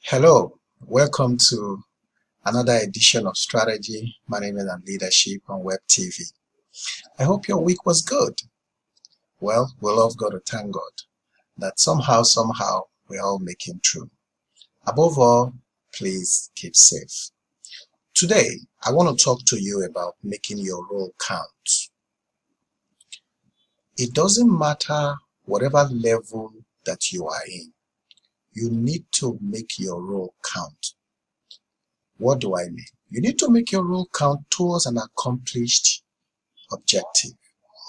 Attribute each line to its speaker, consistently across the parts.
Speaker 1: Hello, welcome to another edition of Strategy, Management and Leadership on WebTV. I hope your week was good. Well, we love God to thank God that somehow, we're all making through. Above all, please keep safe. Today, I want to talk to you about making your role count. It doesn't matter whatever level that you are in. You need to make your role count. What do I mean? You need to make your role count towards an accomplished objective,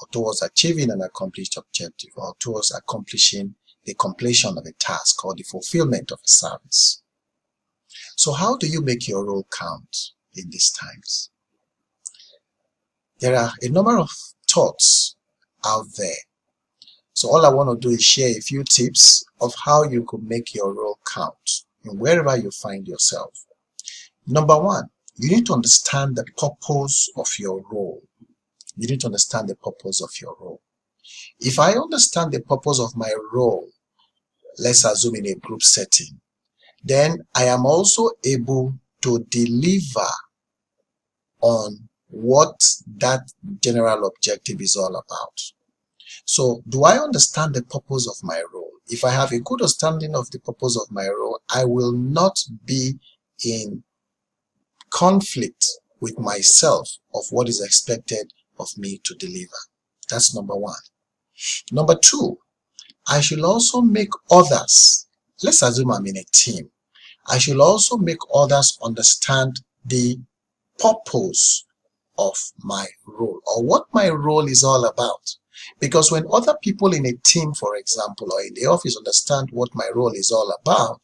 Speaker 1: or towards achieving an accomplished objective, or towards accomplishing the completion of a task or the fulfillment of a service. So how do you make your role count in these times? There are a number of thoughts out there. So all I want to do is share a few tips of how you could make your role count in wherever you find yourself. Number one, you need to understand the purpose of your role. You need to understand the purpose of your role. If I understand the purpose of my role, let's assume in a group setting, then I am also able to deliver on what that general objective is all about. So, do I understand the purpose of my role? If I have a good understanding of the purpose of my role, I will not be in conflict with myself of what is expected of me to deliver. That's number one. Number two, I should also make others, let's assume I'm in a team, I should also make others understand the purpose of my role or what my role is all about. Because when other people in a team, for example, or in the office understand what my role is all about,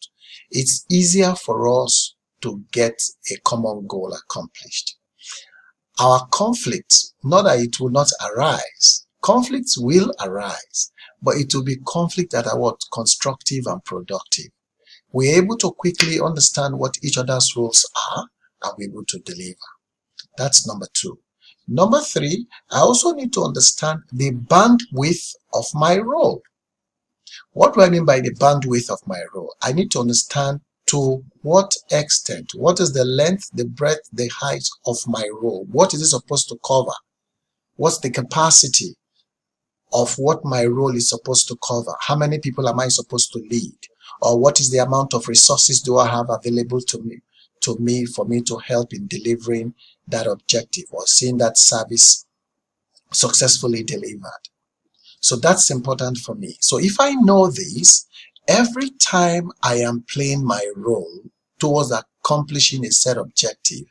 Speaker 1: it's easier for us to get a common goal accomplished. Our conflicts, not that it will not arise, conflicts will arise, but it will be conflict that are constructive and productive. We're able to quickly understand what each other's roles are and we're able to deliver. That's number two. Number three, I also need to understand the bandwidth of my role. What do I mean by the bandwidth of my role? I need to understand to what extent, what is the length, the breadth, the height of my role? What is it supposed to cover? What's the capacity of what my role is supposed to cover? How many people am I supposed to lead? Or what is the amount of resources do I have available to me for me to help in delivering that objective or seeing that service successfully delivered? So that's important for me. So if I know this, every time I am playing my role towards accomplishing a set objective,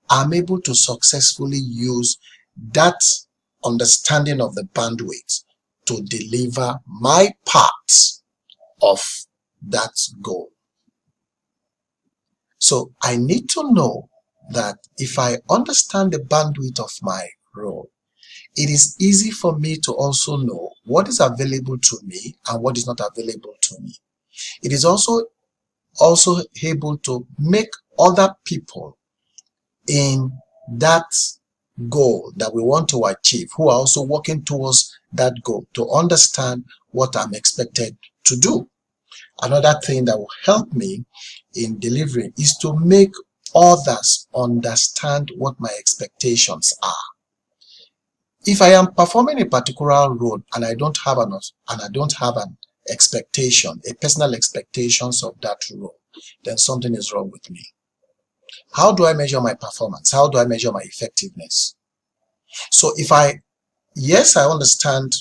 Speaker 1: I'm able to successfully use that understanding of the bandwidth to deliver my part of that goal. So I need to know that if I understand the bandwidth of my role, it is easy for me to also know what is available to me and what is not available to me. It is also able to make other people in that goal that we want to achieve, who are also working towards that goal, to understand what I'm expected to do. Another thing that will help me in delivering is to make others understand what my expectations are. If I am performing a particular role and I don't have an expectation, a personal expectations of that role, then something is wrong with me. How do I measure my performance? How do I measure my effectiveness? So yes, I understand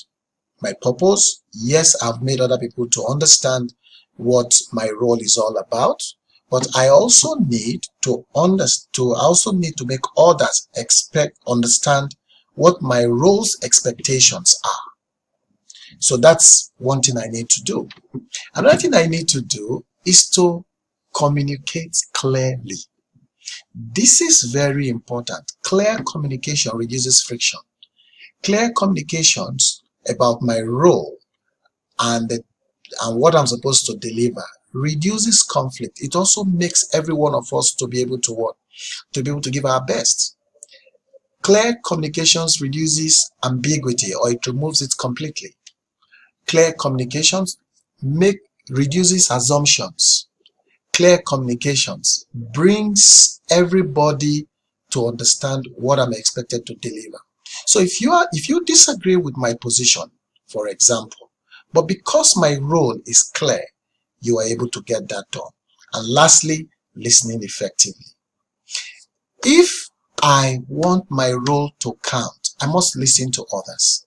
Speaker 1: my purpose. Yes, I've made other people to understand what my role is all about, but I also need to make others understand what my role's expectations are. So that's one thing I need to do. Another thing I need to do is to communicate clearly. This is very important. Clear communication reduces friction. Clear communications about my role and what I'm supposed to deliver reduces conflict. It also makes every one of us to be able to give our best. Clear communications reduces ambiguity, or it removes it completely. Clear communications reduces assumptions. clear communications brings everybody to understand what I'm expected to deliver. So if you disagree with my position, for example, but because my role is clear, you are able to get that done. And lastly, listening effectively. If I want my role to count, I must listen to others.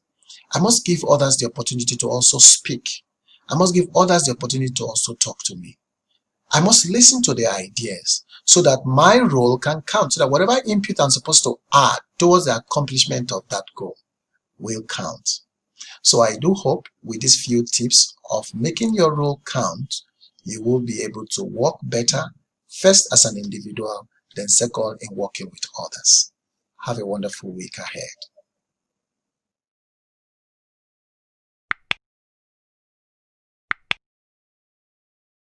Speaker 1: I must give others the opportunity to also speak. I must give others the opportunity to also talk to me. I must listen to their ideas so that my role can count, so that whatever input I'm supposed to add towards the accomplishment of that goal will count. So I do hope with these few tips of making your role count, you will be able to work better, first as an individual, then second in working with others. Have a wonderful week ahead.